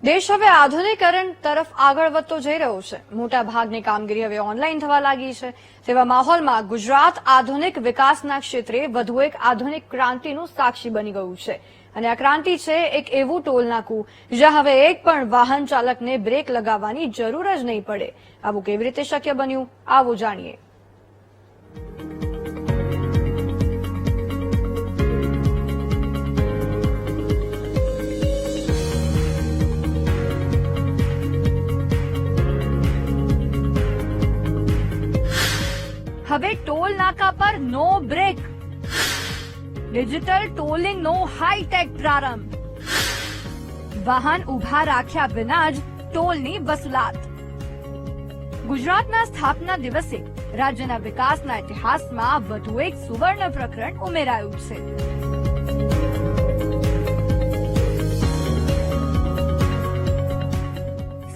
દેશ હવે આધુનિકરણ તરફ આગળ વધતો જઈ રહ્યો છે. મોટા ભાગની કામગીરી હવે ઓનલાઈન થવા લાગી છે. તેવા માહોલમાં ગુજરાત આધુનિક વિકાસના ક્ષેત્રે વધુ એક આધુનિક ક્રાંતિનું સાક્ષી બની ગયું છે. અને આ ક્રાંતિ છે એક એવું ટોલ નાકું જ્યાં હવે એક પણ વાહન ચાલકને બ્રેક લગાવવાની જરૂર જ નહીં પડે. આવું કેવી રીતે શક્ય બન્યું, આવું જાણીએ. હવે ટોલ નાકા પર નો બ્રેક, ડિજિટલ ટોલિંગનો હાઈટેક પ્રારંભ, વાહન ઉભા રાખ્યા વિના જ ટોલની વસૂલાત. ગુજરાતના સ્થાપના દિવસે રાજ્યના વિકાસના ઇતિહાસમાં વધુ એક સુવર્ણ પ્રકરણ ઉમેરાયું છે.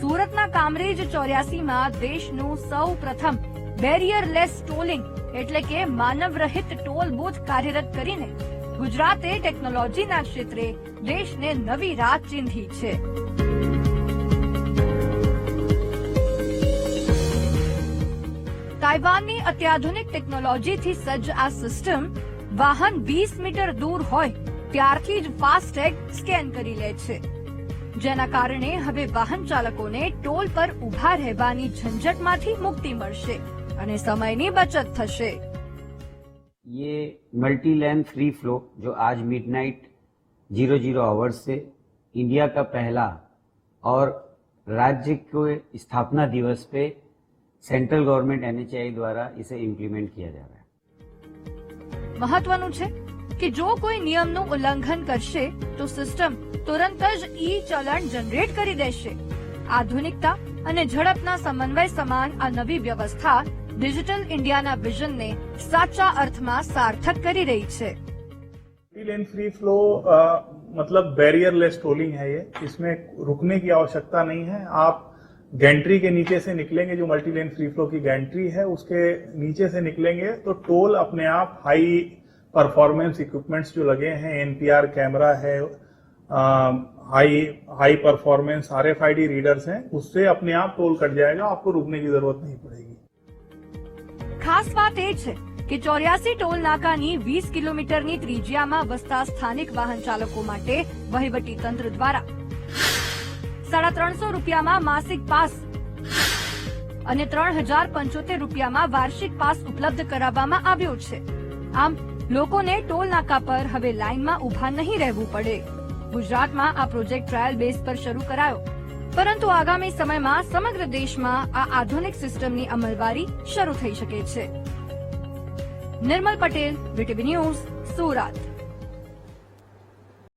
સુરતના કામરેજ 84માં દેશનું સૌ પ્રથમ બેરિયરલેસ ટોલિંગ એટલે કે માનવરહિત ટોલ બૂથ કાર્યરત કરીને ગુજરાતે ટેકનોલોજીના ક્ષેત્રે દેશને નવી રાહ ચીંધી છે. તાઇવાનની અત્યાધુનિક ટેકનોલોજીથી સજ્જ આ સિસ્ટમ વાહન 20 મીટર દૂર હોય ત્યારથી જ ફાસ્ટેગ સ્કેન કરી લે છે, જેના કારણે હવે વાહન ચાલકોને ટોલ પર ઉભા રહેવાની ઝંઝટમાંથી મુક્તિ મળશે અને સમયની बचत થશે. ये मल्टी लेन फ्री फ्लो जो आज मिडनाइट 00 आवर्स से इंडिया का पहला और राज्य के स्थापना दिवस पे सेंट्रल गवर्नमेंट NHAI द्वारा इसे इम्प्लीमेंट किया जा रहा है. મહત્વનું છે કે જો કોઈ નિયમનું ઉલ્લંઘન કરશે તો સિસ્ટમ તુરંત જ ઈ ચલણ જનરેટ કરી દેશે. આધુનિકતા અને ઝડપના સમન્વય સમાન આ નવી વ્યવસ્થા डिजिटल इंडिया ना विजन ने साचा अर्थ में सार्थक करी रही है. मल्टी लेन फ्री फ्लो मतलब बैरियरलेस टोलिंग है ये. इसमें रुकने की आवश्यकता नहीं है. आप गैंट्री के नीचे से निकलेंगे, जो मल्टी लेन फ्री फ्लो की गैंट्री है उसके नीचे से निकलेंगे तो टोल अपने आप हाई परफॉर्मेंस इक्विपमेंट्स जो लगे हैं, NPR कैमरा है, हाई परफॉर्मेंस RFID रीडर्स हैं, उससे अपने आप टोल कट जाएगा. आपको रुकने की जरूरत नहीं पड़ेगी. ખાસ વાત એ છે કે 84 ટોલ નાકાની 20 કિલોમીટરની ત્રિજ્યામાં વસતા સ્થાનિક વાહન ચાલકો માટે વહીવટી તંત્ર દ્વારા 350 રૂપિયામાં માસિક પાસ અને 3075 રૂપિયામાં વાર્ષિક પાસ ઉપલબ્ધ કરાવવામાં આવ્યો છે. આમ લોકોને ટોલ નાકા પર હવે લાઇનમાં ઉભા નહીં રહેવું પડે. ગુજરાતમાં આ પ્રોજેક્ટ ટ્રાયલ બેઝ પર શરૂ કરાયો, પરંતુ આગામી સમયમાં સમગ્ર દેશમાં આ આધુનિક સિસ્ટમની અમલવારી શરૂ થઈ શકે છે. નિર્મલ પટેલ, VTV ન્યૂઝ, સુરત.